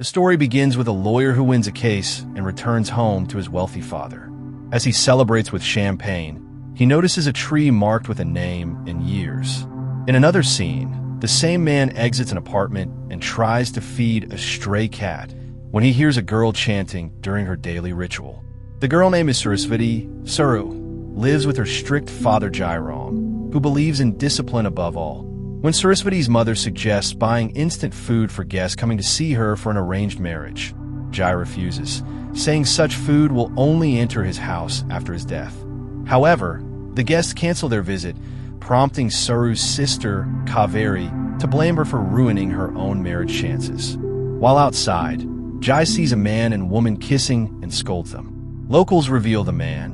The story begins with a lawyer who wins a case and returns home to his wealthy father. As he celebrates with champagne, he notices a tree marked with a name and years. In another scene, the same man exits an apartment and tries to feed a stray cat when he hears a girl chanting during her daily ritual. The girl name is Shiva-Sati. Saru lives with her strict father Jairam, who believes in discipline above all. When Saraswati's mother suggests buying instant food for guests coming to see her for an arranged marriage, Jai refuses, saying such food will only enter his house after his death. However, the guests cancel their visit, prompting Saru's sister, Kaveri, to blame her for ruining her own marriage chances. While outside, Jai sees a man and woman kissing and scolds them. Locals reveal the man,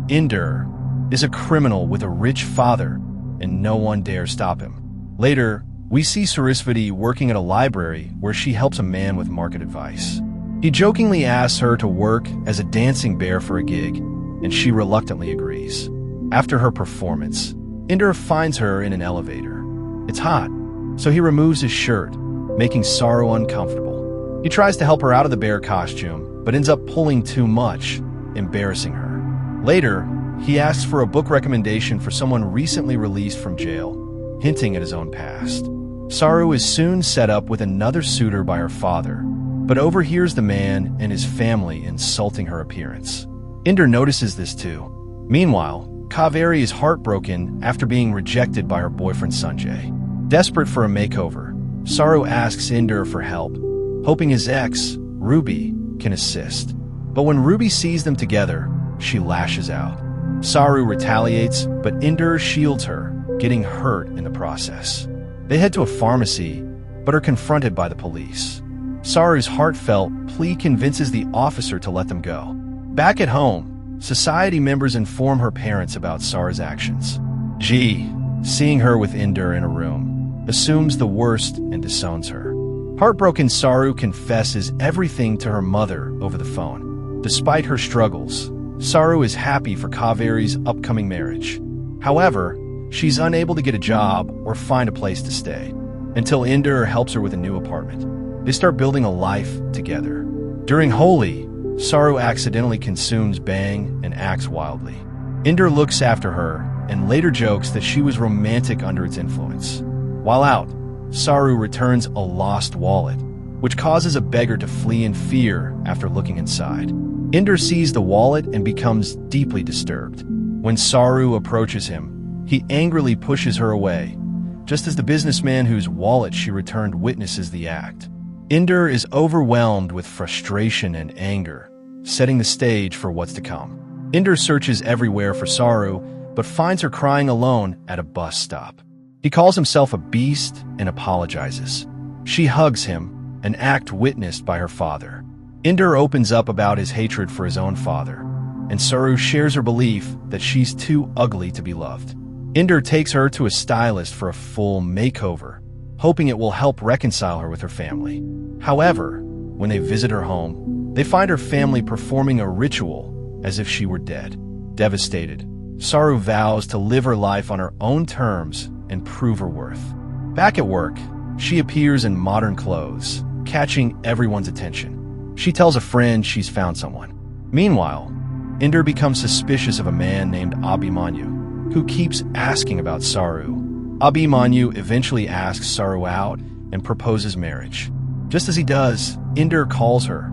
Inder, is a criminal with a rich father, and no one dares stop him. Later, we see Saraswati working at a library where she helps a man with market advice. He jokingly asks her to work as a dancing bear for a gig, and she reluctantly agrees. After her performance, Inder finds her in an elevator. It's hot, so he removes his shirt, making Saru uncomfortable. He tries to help her out of the bear costume, but ends up pulling too much, embarrassing her. Later, he asks for a book recommendation for someone recently released from jail, hinting at his own past. Saru is soon set up with another suitor by her father, but overhears the man and his family insulting her appearance. Inder notices this too. Meanwhile, Kaveri is heartbroken after being rejected by her boyfriend Sanjay. Desperate for a makeover, Saru asks Inder for help, hoping his ex, Ruby, can assist. But when Ruby sees them together, she lashes out. Saru retaliates, but Inder shields her, getting hurt in the process. They head to a pharmacy, but are confronted by the police. Saru's heartfelt plea convinces the officer to let them go. Back at home, society members inform her parents about Saru's actions. G, seeing her with Inder in a room, assumes the worst and disowns her. Heartbroken, Saru confesses everything to her mother over the phone. Despite her struggles, Saru is happy for Kaveri's upcoming marriage. However, she's unable to get a job or find a place to stay, until Inder helps her with a new apartment. They start building a life together. During Holi, Saru accidentally consumes bang and acts wildly. Inder looks after her and later jokes that she was romantic under its influence. While out, Saru returns a lost wallet, which causes a beggar to flee in fear after looking inside. Inder sees the wallet and becomes deeply disturbed. When Saru approaches him, he angrily pushes her away, just as the businessman whose wallet she returned witnesses the act. Inder is overwhelmed with frustration and anger, setting the stage for what's to come. Inder searches everywhere for Saru, but finds her crying alone at a bus stop. He calls himself a beast and apologizes. She hugs him, an act witnessed by her father. Inder opens up about his hatred for his own father, and Saru shares her belief that she's too ugly to be loved. Inder takes her to a stylist for a full makeover, hoping it will help reconcile her with her family. However, when they visit her home, they find her family performing a ritual as if she were dead. Devastated, Saru vows to live her life on her own terms and prove her worth. Back at work, she appears in modern clothes, catching everyone's attention. She tells a friend she's found someone. Meanwhile, Inder becomes suspicious of a man named Abhimanyu, who keeps asking about Saru. Abhimanyu eventually asks Saru out and proposes marriage. Just as he does, Inder calls her,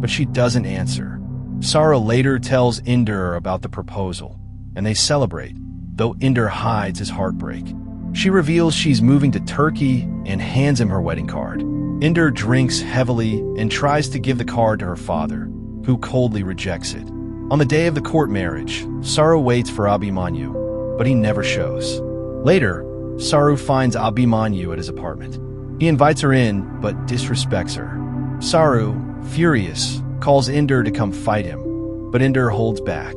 but she doesn't answer. Saru later tells Inder about the proposal, and they celebrate, though Inder hides his heartbreak. She reveals she's moving to Turkey and hands him her wedding card. Inder drinks heavily and tries to give the card to her father, who coldly rejects it. On the day of the court marriage, Saru waits for Abhimanyu, but he never shows. Later, Saru finds Abhimanyu at his apartment. He invites her in, but disrespects her. Saru, furious, calls Inder to come fight him, but Inder holds back.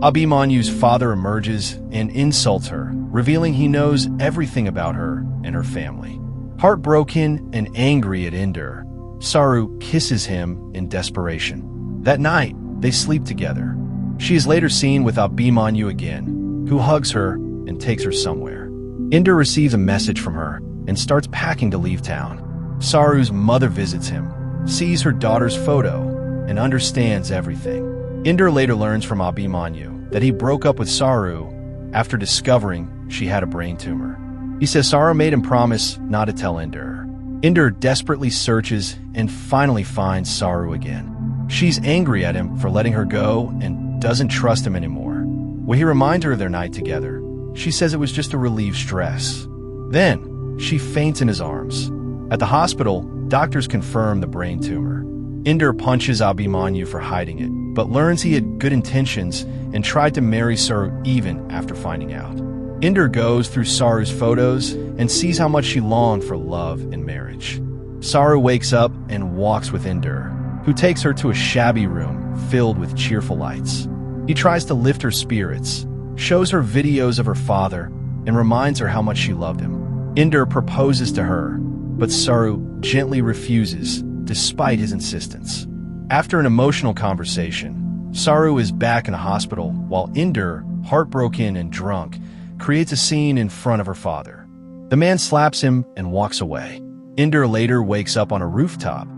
Abhimanyu's father emerges and insults her, revealing he knows everything about her and her family. Heartbroken and angry at Inder, Saru kisses him in desperation. That night, they sleep together. She is later seen with Abhimanyu again, who hugs her and takes her somewhere. Inder receives a message from her and starts packing to leave town. Saru's mother visits him, sees her daughter's photo, and understands everything. Inder later learns from Abhimanyu that he broke up with Saru after discovering she had a brain tumor. He says Saru made him promise not to tell Inder. Inder desperately searches and finally finds Saru again. She's angry at him for letting her go and doesn't trust him anymore. When he reminds her of their night together, she says it was just to relieve stress. Then, she faints in his arms. At the hospital, doctors confirm the brain tumor. Inder punches Abhimanyu for hiding it, but learns he had good intentions and tried to marry Saru even after finding out. Inder goes through Saru's photos and sees how much she longed for love and marriage. Saru wakes up and walks with Inder, who takes her to a shabby room filled with cheerful lights. He tries to lift her spirits, shows her videos of her father, and reminds her how much she loved him. Inder proposes to her, but Saru gently refuses, despite his insistence. After an emotional conversation, Saru is back in a hospital while Inder, heartbroken and drunk, creates a scene in front of her father. The man slaps him and walks away. Inder later wakes up on a rooftop,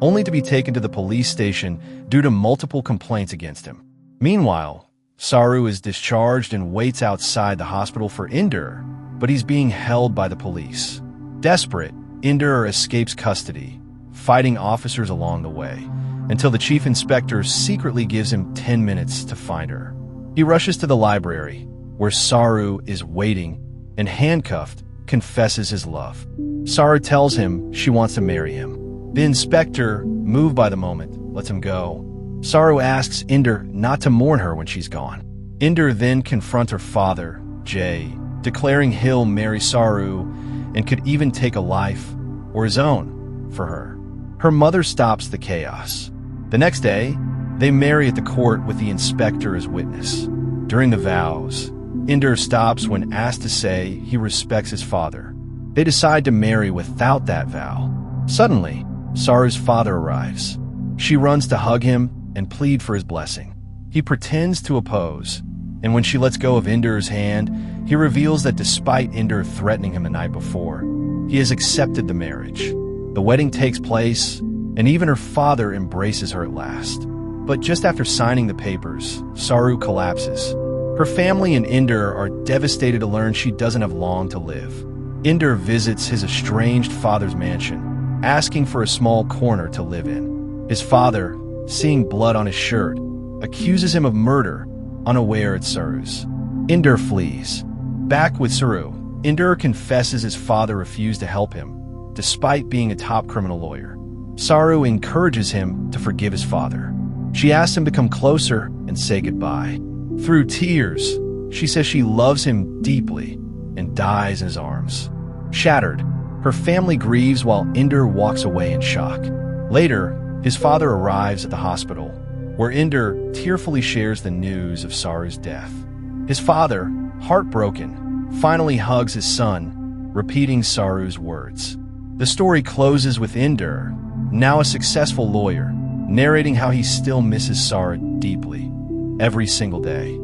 only to be taken to the police station due to multiple complaints against him. Meanwhile, Saru is discharged and waits outside the hospital for Inder, but he's being held by the police. Desperate, Inder escapes custody, fighting officers along the way, until the chief inspector secretly gives him 10 minutes to find her. He rushes to the library, where Saru is waiting, and handcuffed, confesses his love. Saru tells him she wants to marry him. The inspector, moved by the moment, lets him go. Saru asks Inder not to mourn her when she's gone. Inder then confronts her father, Jay, declaring he'll marry Saru and could even take a life, or his own, for her. Her mother stops the chaos. The next day, they marry at the court with the inspector as witness. During the vows, Inder stops when asked to say he respects his father. They decide to marry without that vow. Suddenly, Saru's father arrives. She runs to hug him and plead for his blessing. He pretends to oppose, and when she lets go of Inder's hand, he reveals that despite Inder threatening him the night before, he has accepted the marriage. The wedding takes place, and even her father embraces her at last. But just after signing the papers, Saru collapses. Her family and Inder are devastated to learn she doesn't have long to live. Inder visits his estranged father's mansion, asking for a small corner to live in. His father, seeing blood on his shirt, accuses him of murder, unaware it's Saru's. Inder flees. Back with Saru, Inder confesses his father refused to help him, despite being a top criminal lawyer. Saru encourages him to forgive his father. She asks him to come closer and say goodbye. Through tears, she says she loves him deeply and dies in his arms. Shattered, her family grieves while Inder walks away in shock. Later, his father arrives at the hospital, where Inder tearfully shares the news of Saru's death. His father, heartbroken, finally hugs his son, repeating Saru's words. The story closes with Inder, now a successful lawyer, narrating how he still misses Saru deeply, every single day.